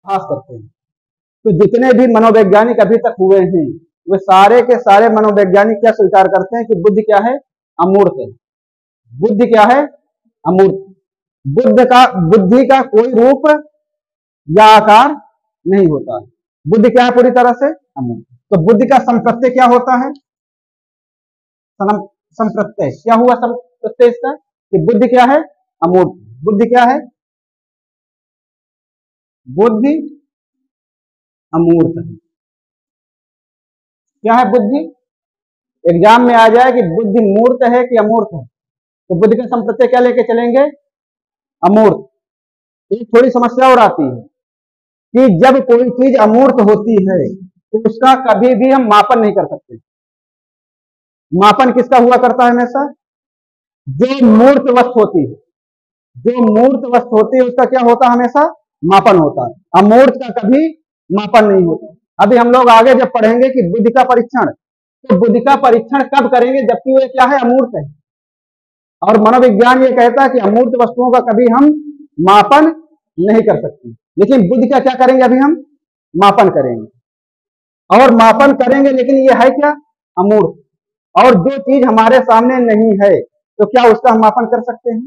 अभ्यास करते हैं। तो जितने भी मनोवैज्ञानिक अभी तक हुए हैं, वे सारे के सारे मनोवैज्ञानिक क्या स्वीकार करते हैं कि बुद्धि क्या है? अमूर्त है। बुद्धि क्या है? अमूर्त। बुद्धि का कोई रूप या आकार नहीं होता। बुद्धि क्या है? पूरी तरह से अमूर्त। तो बुद्धि का संप्रत्यय क्या होता है? संप्रत्यय क्या हुआ? संप्रत्यय इसका कि बुद्धि क्या है? अमूर्त। बुद्धि क्या है? बुद्धि अमूर्त है। क्या है बुद्धि? एग्जाम में आ जाए कि बुद्धि मूर्त है कि अमूर्त है, तो बुद्धि का संप्रत्यय क्या लेके चलेंगे? अमूर्त। एक थोड़ी समस्या और आती है कि जब कोई चीज अमूर्त होती है तो उसका कभी भी हम मापन नहीं कर सकते। मापन किसका हुआ करता है? हमेशा जो मूर्त वस्तु होती है, जो मूर्त वस्तु होती है उसका क्या होता है? हमेशा मापन होता है। अमूर्त का कभी मापन नहीं होता। अभी हम लोग आगे जब पढ़ेंगे कि बुद्धि का परीक्षण, तो बुद्धि का परीक्षण कब करेंगे? जबकि वो क्या है? अमूर्त है। और मनोविज्ञान ये कहता है कि अमूर्त वस्तुओं का कभी हम मापन नहीं कर सकते, लेकिन बुद्धि का क्या करेंगे? अभी हम मापन करेंगे, और मापन करेंगे, लेकिन ये है क्या? अमूर्त। और जो चीज हमारे सामने नहीं है, तो क्या उसका हम मापन कर सकते हैं?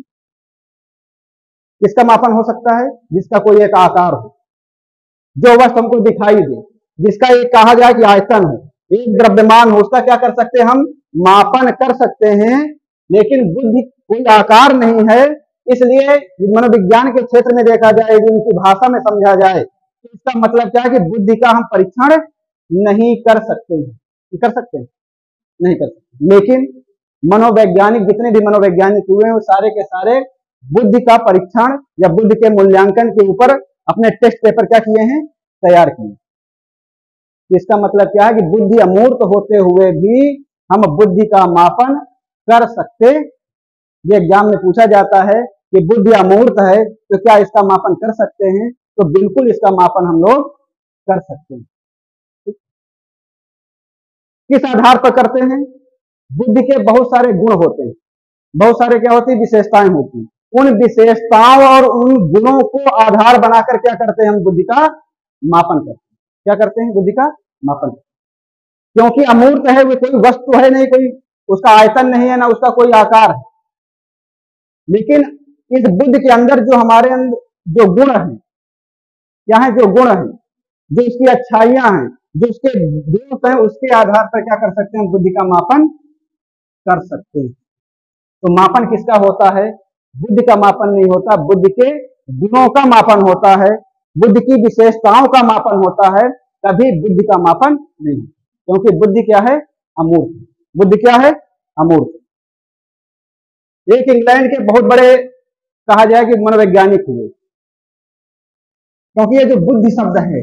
किसका मापन हो सकता है? जिसका कोई एक आकार हो, जो वस्तु हमको दिखाई दे, जिसका एक कहा जाए कि आयतन हो, एक द्रव्यमान हो, उसका क्या कर सकते हैं? हम मापन कर सकते हैं। लेकिन बुद्धि कोई आकार नहीं है, इसलिए मनोविज्ञान के क्षेत्र में देखा जाए, उनकी भाषा में समझा जाए, तो इसका मतलब क्या है कि बुद्धि का हम परीक्षण नहीं कर सकते हैं। कर सकते हैं? नहीं कर सकते। लेकिन मनोवैज्ञानिक, जितने भी मनोवैज्ञानिक हुए हैं, वो सारे के सारे बुद्धि का परीक्षण या बुद्धि के मूल्यांकन के ऊपर अपने टेस्ट पेपर क्या किए हैं? तैयार किए। इसका मतलब क्या है कि बुद्धि अमूर्त होते हुए भी हम बुद्धि का मापन कर सकते। ये एग्जाम में पूछा जाता है कि बुद्धि अमूर्त है तो क्या इसका मापन कर सकते हैं? तो बिल्कुल इसका मापन हम लोग कर सकते हैं। किस आधार पर करते हैं? बुद्धि के बहुत सारे गुण होते हैं, बहुत सारे क्या होती है? विशेषताएं होती हैं। उन विशेषताओं और उन गुणों को आधार बनाकर क्या करते हैं? हम बुद्धि का मापन करते हैं। क्या करते हैं? बुद्धि का मापन। क्योंकि अमूर्त है, वो कोई वस्तु है नहीं, कोई उसका आयतन नहीं है, ना उसका कोई आकार है। लेकिन इस बुद्धि के अंदर जो हमारे अंदर जो गुण है, क्या है? जो गुण है, जो उसकी अच्छाइयां हैं, जो उसके दोष हैं, उसके आधार पर क्या कर सकते हैं? बुद्धि का मापन कर सकते हैं। तो मापन किसका होता है? बुद्धि का मापन नहीं होता, बुद्धि के गुणों का मापन होता है, बुद्धि की विशेषताओं का मापन होता है, कभी बुद्धि का मापन नहीं। क्योंकि बुद्धि क्या है? अमूर्त। बुद्धि क्या है? अमूर्त। एक इंग्लैंड के बहुत बड़े कहा जाए कि मनोवैज्ञानिक हुए, क्योंकि ये जो बुद्धि शब्द है,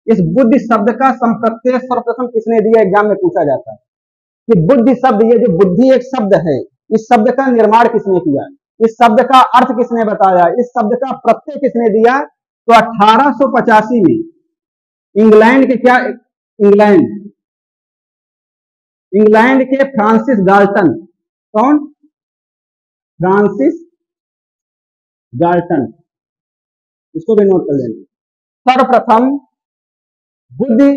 इस बुद्धि शब्द का संप्रत्यय सर्वप्रथम किसने दिया? एग्जाम में पूछा जाता है कि बुद्धि शब्द, ये जो बुद्धि एक शब्द है, इस शब्द का निर्माण किसने किया? इस शब्द का अर्थ किसने बताया? इस शब्द का प्रत्यय किसने दिया? तो 1885 में इंग्लैंड के क्या, इंग्लैंड इंग्लैंड के फ्रांसिस गाल्टन, कौन? फ्रांसिस गाल्टन, इसको भी नोट कर लेना। सर्वप्रथम बुद्धि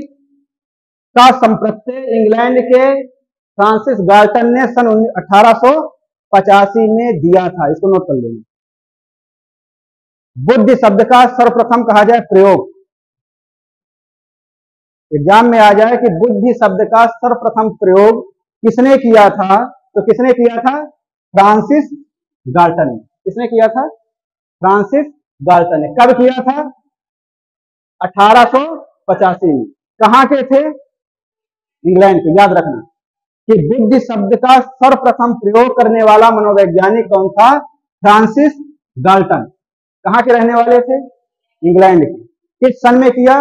का संप्रत्यय इंग्लैंड के फ्रांसिस गाल्टन ने सन 1885 में दिया था। इसको नोट कर लेना। बुद्धि शब्द का सर्वप्रथम कहा जाए प्रयोग, एग्जाम में आ जाए कि बुद्धि शब्द का सर्वप्रथम प्रयोग किसने किया था? तो किसने किया था? फ्रांसिस गाल्टन ने। किसने किया था? फ्रांसिस गाल्टन ने। कब किया था? 1885 में। कहां के थे? इंग्लैंड के। याद रखना कि बुद्धि शब्द का सर्वप्रथम प्रयोग करने वाला मनोवैज्ञानिक कौन था? Francis Galton. कहां के रहने वाले थे? इंग्लैंड के। किस सन में किया?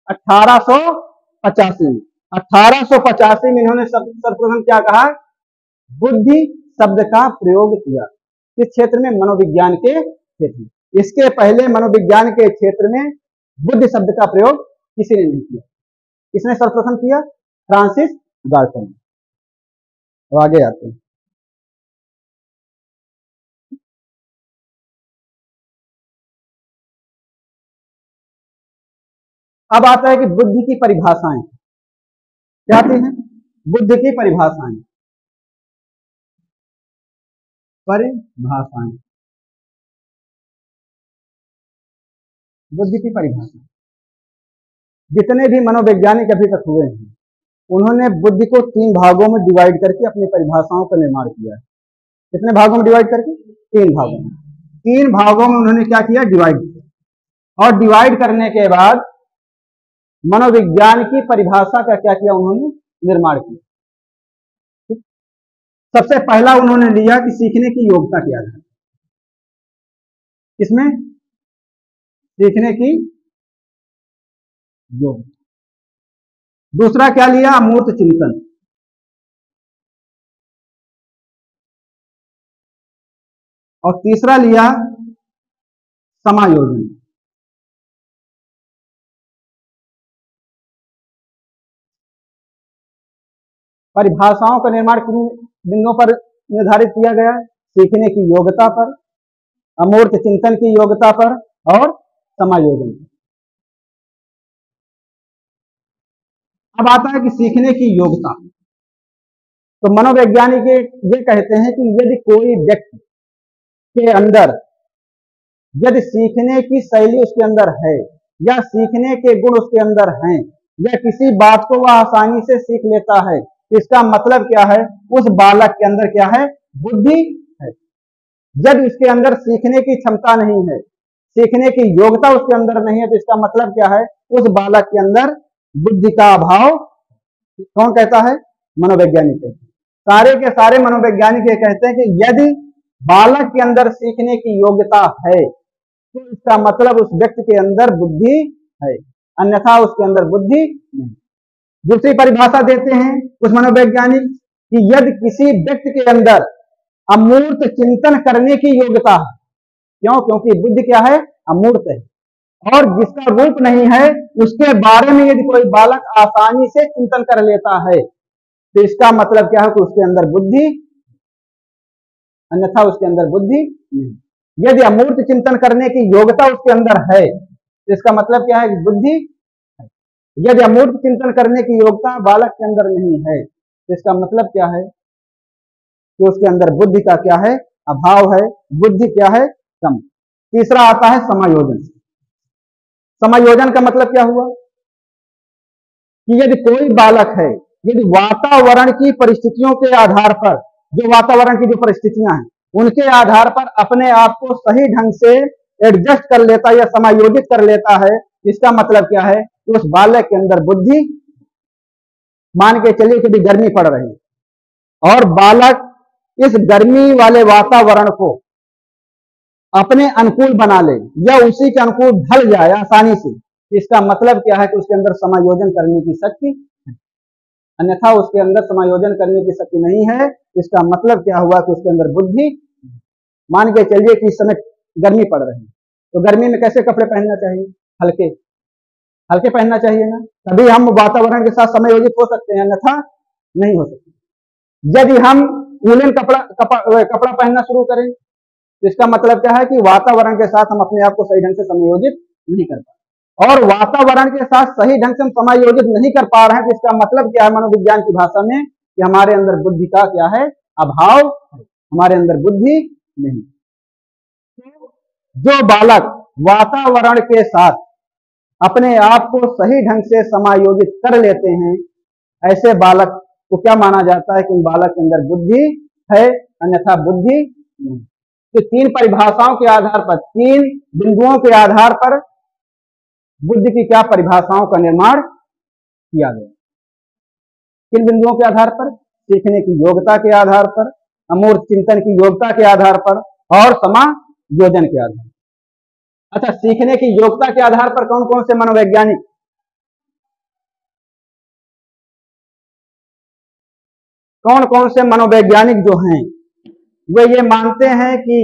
1885 में। 1885 में इन्होंने सर्वप्रथम क्या कहा? बुद्धि शब्द का प्रयोग किया। किस क्षेत्र में? मनोविज्ञान के क्षेत्र में। इसके पहले मनोविज्ञान के क्षेत्र में बुद्धि शब्द का प्रयोग किसी ने नहीं किया। किसने सर्वप्रथम किया? Francis Galton. तो आगे आते हैं। अब आता है कि बुद्धि की परिभाषाएं क्या आती हैं। बुद्धि की परिभाषाएं, परिभाषाएं, बुद्धि की परिभाषा। जितने भी मनोवैज्ञानिक अभी तक हुए हैं, उन्होंने बुद्धि को 3 भागों में डिवाइड करके अपनी परिभाषाओं का निर्माण किया है। कितने भागों में डिवाइड करके? 3 भागों में। 3 भागों में उन्होंने क्या किया? डिवाइड किया। और डिवाइड करने के बाद मनोविज्ञान की परिभाषा का क्या किया? उन्होंने निर्माण किया। सबसे पहला उन्होंने लिया कि सीखने की योग्यता क्या है। किसमें? सीखने की योग्यता। दूसरा क्या लिया? अमूर्त चिंतन। और तीसरा लिया समायोजन। परिभाषाओं का निर्माण किन बिंदुओं पर निर्धारित किया गया? सीखने की योग्यता पर, अमूर्त चिंतन की योग्यता पर और समायोजन। अब आता है कि सीखने की योग्यता। तो मनोवैज्ञानिक ये कहते हैं कि यदि कोई व्यक्ति के अंदर यदि सीखने की शैली उसके अंदर है या सीखने के गुण उसके अंदर हैं या किसी बात को वह आसानी से सीख लेता है, इसका मतलब क्या है? उस बालक के अंदर क्या है? बुद्धि है। यदि उसके अंदर सीखने की क्षमता नहीं है, सीखने की योग्यता उसके अंदर नहीं है, तो इसका मतलब क्या है? उस बालक के अंदर बुद्धि का अभाव। कौन कहता है? मनोवैज्ञानिक। सारे के सारे मनोवैज्ञानिक ये कहते हैं कि यदि बालक के अंदर सीखने की योग्यता है तो इसका मतलब उस व्यक्ति के अंदर बुद्धि है, अन्यथा उसके अंदर बुद्धि नहीं। दूसरी परिभाषा देते हैं उस मनोवैज्ञानिक कि यदि किसी व्यक्ति के अंदर अमूर्त चिंतन करने की योग्यता है, क्यों? क्योंकि बुद्धि क्या है? अमूर्त है। और जिसका रूप नहीं है उसके बारे में यदि कोई बालक आसानी से चिंतन कर लेता है तो इसका मतलब क्या है? कि उसके अंदर बुद्धि, अन्यथा उसके अंदर बुद्धि नहीं। यदि अमूर्त चिंतन करने की योग्यता उसके अंदर है तो इसका मतलब क्या है? कि बुद्धि है। यदि अमूर्त चिंतन करने की योग्यता बालक के अंदर नहीं है तो इसका मतलब क्या है? कि उसके अंदर बुद्धि का क्या है? अभाव है, बुद्धि क्या है? कम। तीसरा आता है समायोजन। समायोजन का मतलब क्या हुआ? कि यदि कोई बालक है, यदि वातावरण की परिस्थितियों के आधार पर, जो वातावरण की जो परिस्थितियां हैं उनके आधार पर अपने आप को सही ढंग से एडजस्ट कर लेता है या समायोजित कर लेता है, इसका मतलब क्या है? कि उस बालक के अंदर बुद्धि। मान के चलिए कि गर्मी पड़ रही है और बालक इस गर्मी वाले वातावरण को अपने अनुकूल बना ले या उसी के अनुकूल ढल जाए आसानी से, इसका मतलब क्या है? कि उसके अंदर समायोजन करने की शक्ति है। अन्यथा उसके अंदर समायोजन करने की शक्ति नहीं है, इसका मतलब क्या हुआ? कि उसके अंदर बुद्धि। मान के चलिए कि इस समय गर्मी पड़ रही है, तो गर्मी में कैसे कपड़े पहनना चाहिए? हल्के हल्के पहनना चाहिए ना, तभी हम वातावरण के साथ समायोजित हो सकते हैं, अन्यथा नहीं हो सकते। यदि हम वूलन कपड़ा पहनना शुरू करें तो इसका मतलब क्या है? कि वातावरण के साथ हम अपने आप को सही ढंग से समायोजित नहीं कर पाए, और वातावरण के साथ सही ढंग से हम समायोजित नहीं कर पा रहे हैं तो इसका मतलब क्या है मनोविज्ञान की भाषा में? कि हमारे अंदर बुद्धि का क्या है? अभाव, हमारे अंदर बुद्धि नहीं। जो बालक वातावरण के साथ अपने आप को सही ढंग से समायोजित कर लेते हैं, ऐसे बालक को क्या माना जाता है? कि उन बालक के अंदर बुद्धि है, अन्यथा बुद्धि नहीं। तो 3 परिभाषाओं के आधार पर, 3 बिंदुओं के आधार पर बुद्धि की क्या परिभाषाओं का निर्माण किया गया। किन बिंदुओं के आधार पर? सीखने की योग्यता के आधार पर, अमूर्त चिंतन की योग्यता के आधार पर और समायोजन के आधार पर। अच्छा, सीखने की योग्यता के आधार पर कौन कौन से मनोवैज्ञानिक, कौन कौन से मनोवैज्ञानिक जो हैं वे ये मानते हैं कि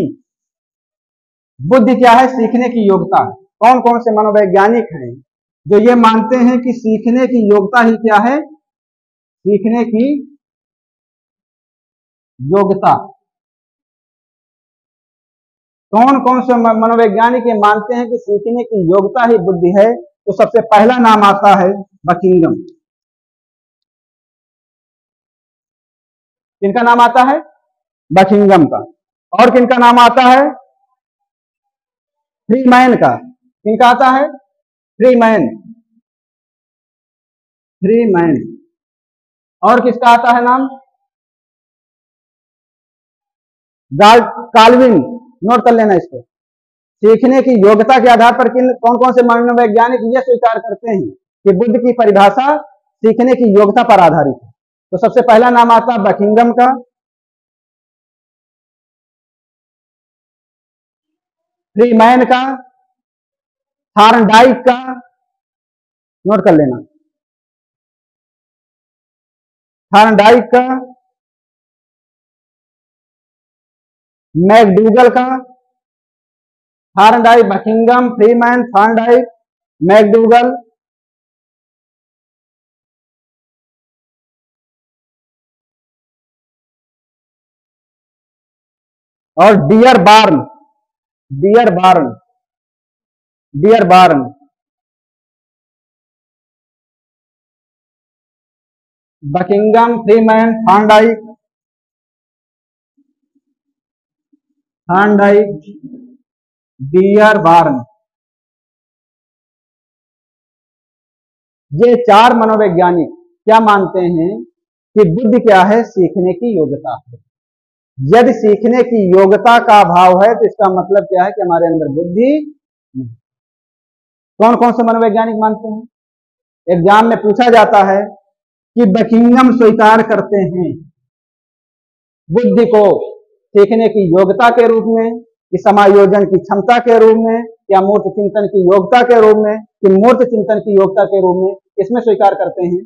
बुद्धि क्या है? सीखने की योग्यता। कौन कौन से मनोवैज्ञानिक हैं जो ये मानते हैं कि सीखने की योग्यता ही क्या है? सीखने की योग्यता। कौन कौन से मनोवैज्ञानिक ये मानते हैं कि सीखने की योग्यता ही बुद्धि है, तो सबसे पहला नाम आता है बकिंघम। किनका नाम आता है? बकिंघम का। और किनका नाम आता है? फ्रीमैन का। किनका आता है? फ्रीमैन। फ्रीमैन। और किसका आता है नाम? काल्विन। नोट कर लेना इसको। सीखने की योग्यता के आधार पर किन कौन कौन से मनोवैज्ञानिक यह स्वीकार करते हैं कि बुद्ध की परिभाषा सीखने की योग्यता पर आधारित है? तो सबसे पहला नाम आता है बकिंघम का, फ्रीमैन का, थॉर्नडाइक का, नोट कर लेना, थॉर्नडाइक का, मैकडूगल का। Thorndike, Buckingham, Freeman, Thorndike, McDougall. और Dearborn. Dearborn. Dearborn. Buckingham, Freeman, Thorndike, Thorndike, Dearborn. ये चार मनोवैज्ञानिक क्या मानते हैं कि बुद्धि क्या है? सीखने की योग्यता है। यदि सीखने की योग्यता का अभाव है तो इसका मतलब क्या है कि हमारे अंदर बुद्धि नहीं। कौन कौन से मनोवैज्ञानिक मानते हैं? एग्जाम में पूछा जाता है कि बकिंघम स्वीकार करते हैं बुद्धि को सीखने की योग्यता के रूप में, कि समायोजन की क्षमता के रूप में, या मूर्त चिंतन की योग्यता के रूप में, कि मूर्त चिंतन की योग्यता के रूप में, इसमें स्वीकार करते हैं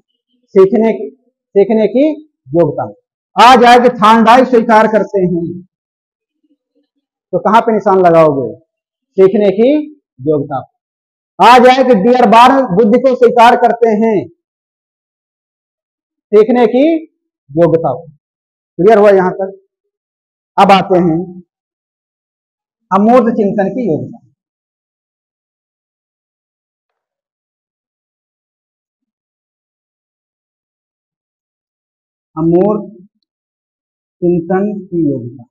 सीखने की योग्यता में। आ जाए कि थॉर्नडाइक स्वीकार करते हैं, तो कहां पे निशान लगाओगे? सीखने की योग्यता। आ जाए कि डियर बार्न बुद्धि को स्वीकार करते हैं सीखने की योग्यता। क्लियर हुआ यहां तक? अब आते हैं अमूर्त चिंतन की योग्यता। अमूर्त चिंतन की योग्यता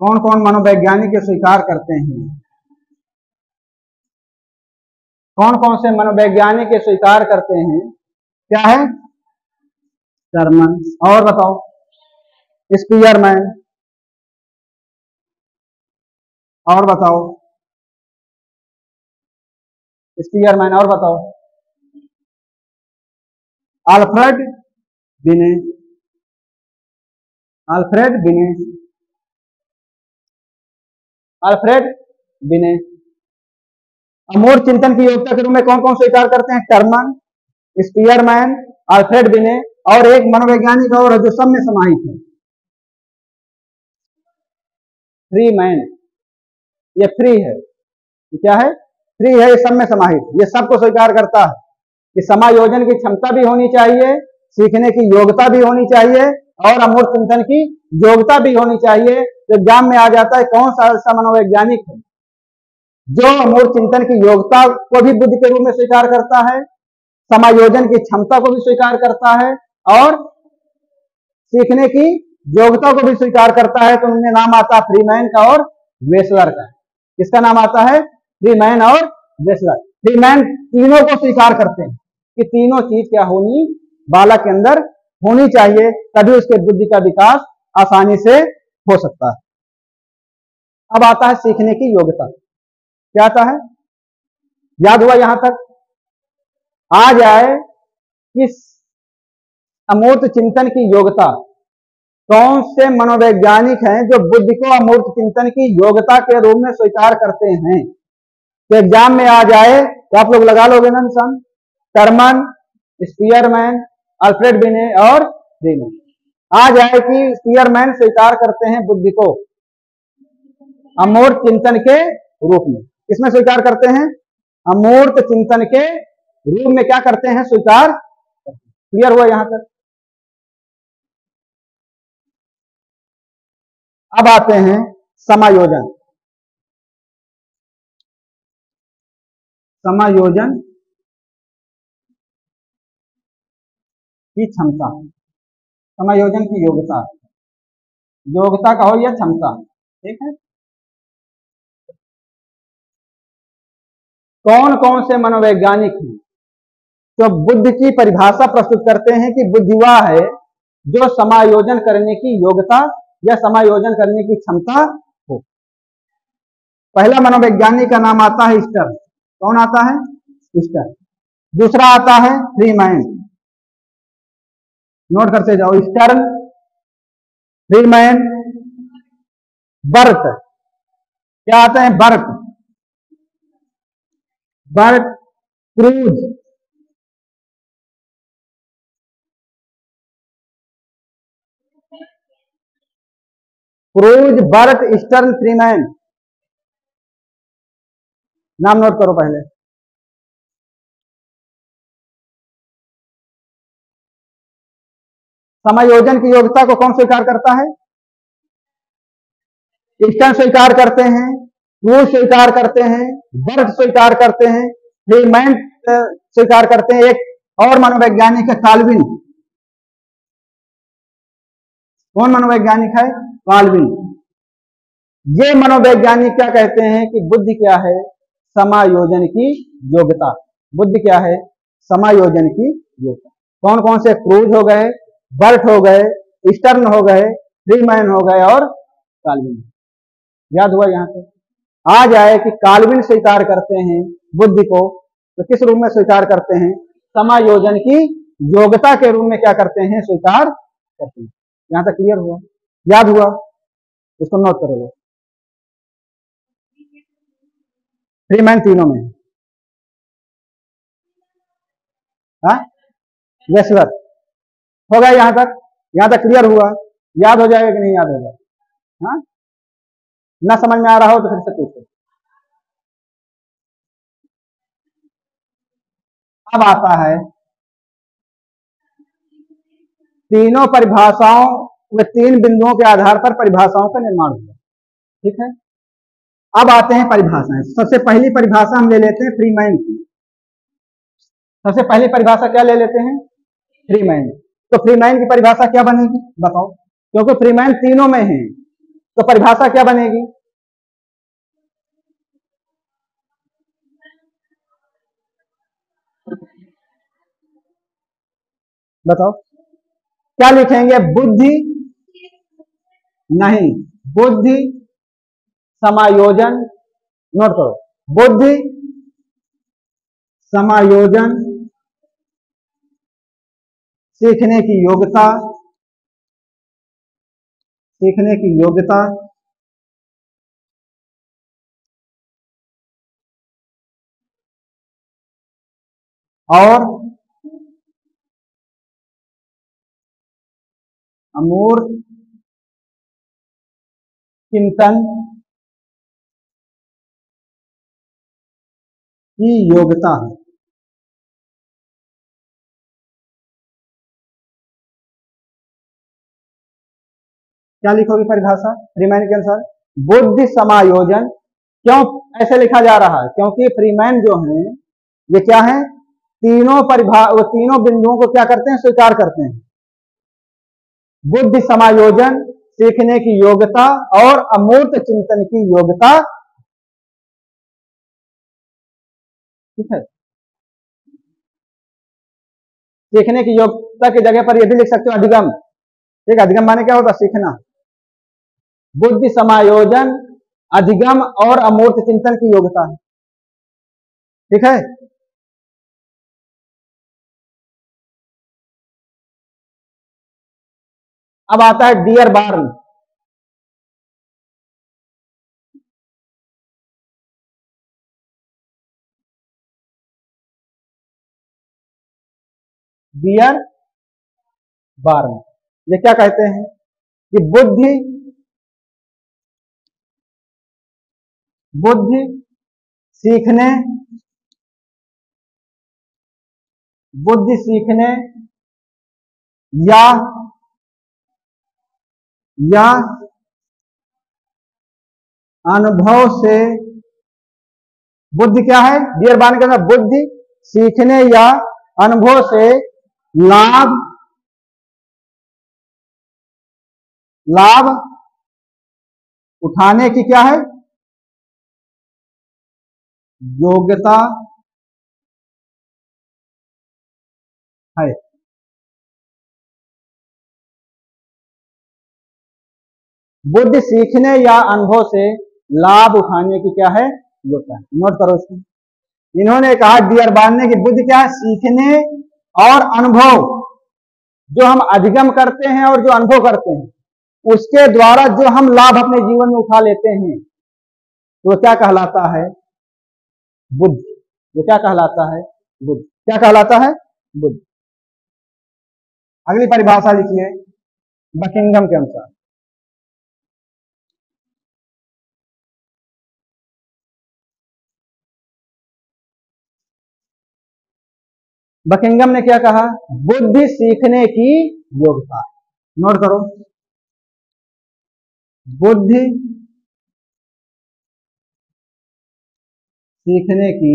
कौन कौन मनोवैज्ञानिक स्वीकार करते हैं? कौन कौन से मनोवैज्ञानिक स्वीकार करते हैं? क्या है? टर्मन। और बताओ? स्पीयरमैन। और बताओ? स्पीयरमैन। और बताओ? अल्फ्रेड बिने। अल्फ्रेड बिने। अल्फ्रेड बिने। अमूर्त चिंतन की योग्यता के रूप में कौन कौन स्वीकार करते हैं? टर्मन, स्पीयरमैन, अल्फ्रेड बिने, और एक मनोवैज्ञानिक और है जो सब में समाहित है, फ्रीमैन। ये फ्री है। ये क्या है? फ्री है। ये सब में समाहित, ये सबको स्वीकार करता है कि समायोजन की क्षमता भी होनी चाहिए, सीखने की योग्यता भी होनी चाहिए, और अमूर्त चिंतन की योग्यता भी होनी चाहिए। तो एग्जाम में आ जाता है कौन सा ऐसा मनोवैज्ञानिक है जो अमूर्त चिंतन की योग्यता को भी बुद्धि के रूप में स्वीकार करता है, समायोजन की क्षमता को भी स्वीकार करता है, और सीखने की योग्यता को भी स्वीकार करता है। तो उनमें नाम आता है फ्रीमैन का और वेसलर का। किसका नाम आता है? फ्रीमैन और वेसलर। फ्रीमैन तीनों को स्वीकार करते हैं कि तीनों चीज क्या होनी, बालक के अंदर होनी चाहिए, तभी उसके बुद्धि का विकास आसानी से हो सकता है। अब आता है सीखने की योग्यता। क्या आता है? याद हुआ यहां तक? आ जाए कि अमूर्त चिंतन की योग्यता, कौन से मनोवैज्ञानिक हैं जो बुद्धि को अमूर्त चिंतन की योग्यता के रूप में स्वीकार करते हैं? तो एग्जाम में आ जाए तो आप लोग लगा लोगे ना निशान। टर्मन, स्पीयरमैन, अल्फ्रेड बिने और फ्रीमैन। आ जाए कि स्पीयरमैन स्वीकार करते हैं बुद्धि को अमूर्त चिंतन के रूप में। किसमें स्वीकार करते हैं? अमूर्त चिंतन के रूप में क्या करते हैं? स्वीकार। क्लियर हुआ यहां तक? अब आते हैं समायोजन। समायोजन की क्षमता, समायोजन की योग्यता, योग्यता कहो या क्षमता, ठीक है। कौन कौन से मनोवैज्ञानिक हैं जो बुद्धि की परिभाषा प्रस्तुत करते हैं कि बुद्धि वह है जो समायोजन करने की योग्यता या समायोजन करने की क्षमता हो। पहला मनोवैज्ञानिक का नाम आता है स्टर्न। कौन आता है? स्टर्न। दूसरा आता है फ्रीमैन। नोट करते जाओ, स्टर्न, फ्रीमैन, बर्ट। क्या आते हैं? Bert, Bert, Cruz, Cruz, Bert, Stern, Freeman. नाम नोट करो पहले। समायोजन की योग्यता को कौन स्वीकार करता है? स्टर्न स्वीकार करते हैं, क्रूज स्वीकार करते हैं, बर्ट स्वीकार करते हैं, फ्रीमैन स्वीकार करते हैं। एक और मनोवैज्ञानिक है काल्विन। कौन मनोवैज्ञानिक है? काल्विन। ये मनोवैज्ञानिक क्या कहते हैं कि बुद्धि क्या है? समायोजन की योग्यता। बुद्धि क्या है? समायोजन की योग्यता। कौन कौन से? क्रूज हो गए, बर्ट हो गए, स्टर्न हो गए, फ्रीमैन हो गए और काल्विन। याद हुआ? यहां से आ जाए कि काल्विन स्वीकार करते हैं बुद्धि को, तो किस रूप में स्वीकार करते हैं? समायोजन की योग्यता के रूप में क्या करते हैं? स्वीकार करते हैं। यहां तक क्लियर हुआ? याद हुआ? इसको नोट करोगे। फ्रीमैन तीनों में। हाँ, वेस्लर। हो गया यहां तक? यहां तक क्लियर हुआ? याद हो जाएगा कि नहीं याद होगा? हाँ, ना समझ में आ रहा हो तो फिर से पूछो। अब आता है तीनों परिभाषाओं व तीन बिंदुओं के आधार पर परिभाषाओं का निर्माण हुआ। ठीक है। अब आते हैं परिभाषाएं। सबसे पहली परिभाषा हम ले लेते हैं फ्रीमैन की। सबसे पहली परिभाषा क्या ले लेते हैं? फ्रीमैन। तो फ्रीमैन की परिभाषा क्या बनेगी बताओ? क्योंकि फ्रीमैन तीनों में है, तो परिभाषा क्या बनेगी? बताओ क्या लिखेंगे? बुद्धि नहीं, बुद्धि समायोजन। नोट करो, बुद्धि समायोजन सीखने की योग्यता, सीखने की योग्यता और अमूर्त चिंतन की योग्यता है। क्या लिखोगे परिभाषा फ्रीमैन के अनुसार? बुद्धि समायोजन। क्यों ऐसे लिखा जा रहा है? क्योंकि फ्रीमैन जो है ये क्या है? तीनों बिंदुओं को क्या करते हैं? स्वीकार करते हैं। बुद्धि समायोजन, सीखने की योग्यता और अमूर्त चिंतन की योग्यता। ठीक है। सीखने की योग्यता की जगह पर यह भी लिख सकते हो अधिगम। ठीक है, अधिगम माने क्या होता? सीखना। बुद्धि समायोजन, अधिगम और अमूर्त चिंतन की योग्यता है। ठीक है। अब आता है डियर बार्न। डियर बार्न ये क्या कहते हैं कि बुद्धि, बुद्धि सीखने, बुद्धि सीखने या या अनुभव से बुद्धि क्या है? डियर बान के अंदर बुद्धि सीखने या अनुभव से लाभ लाभ उठाने की क्या है? योग्यता है। बुद्धि सीखने या अनुभव से लाभ उठाने की क्या है? योग्यता है। नोट करो इसको। इन्होंने कहा डियर बान ने कि बुद्धि क्या है? सीखने और अनुभव, जो हम अधिगम करते हैं और जो अनुभव करते हैं उसके द्वारा जो हम लाभ अपने जीवन में उठा लेते हैं तो क्या कहलाता है? बुद्धि। वो क्या कहलाता है? बुद्धि। क्या कहलाता है? बुद्धि। अगली परिभाषा लिखिए बकिंघम के अनुसार। बकिंघम ने क्या कहा? बुद्धि सीखने की योग्यता। नोट करो, बुद्धि सीखने की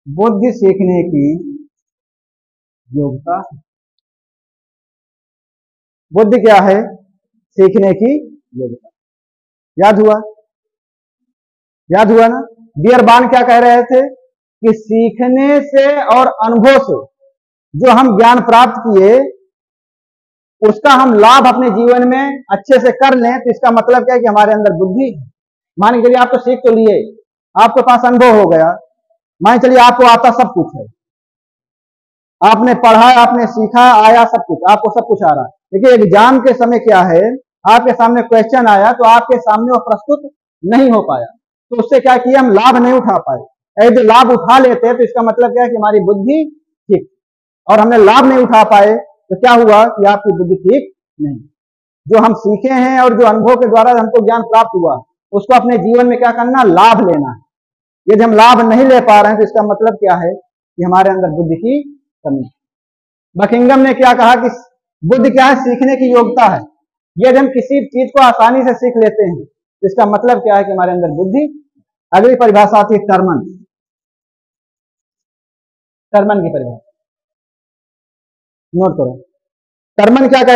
बुद्धि सीखने की योग्यता। बुद्धि क्या है? सीखने की योग्यता। याद हुआ? याद हुआ ना? डियर बान क्या कह रहे थे कि सीखने से और अनुभव से जो हम ज्ञान प्राप्त किए उसका हम लाभ अपने जीवन में अच्छे से कर लें तो इसका मतलब क्या है कि हमारे अंदर बुद्धि है। मान के चलिए आप तो सीख तो लिए, आपके पास अनुभव हो गया, मान चलिए आपको आता सब कुछ है, आपने पढ़ा, आपने सीखा, आया सब कुछ, आपको सब कुछ आ रहा है, लेकिन एग्जाम के समय क्या है, आपके सामने क्वेश्चन आया तो आपके सामने वो प्रस्तुत नहीं हो पाया, तो उससे क्या किया? हम लाभ नहीं उठा पाए। यदि लाभ उठा लेते हैं तो इसका मतलब क्या है कि हमारी बुद्धि ठीक, और हमने लाभ नहीं उठा पाए तो क्या हुआ कि आपकी बुद्धि ठीक नहीं। जो हम सीखे हैं और जो अनुभव के द्वारा हमको ज्ञान प्राप्त हुआ उसको अपने जीवन में क्या करना? लाभ लेना है। यदि हम लाभ नहीं ले पा रहे हैं तो इसका मतलब क्या है कि हमारे अंदर बुद्धि की कमी। बकिंघम ने क्या कहा कि बुद्धि क्या है? सीखने की योग्यता है। यदि हम किसी चीज को आसानी से सीख लेते हैं तो इसका मतलब क्या है कि हमारे अंदर बुद्धि। अगली परिभाषा आती है टर्मन। टर्मन की परिभाषा नोट करो। टर्मन क्या कहते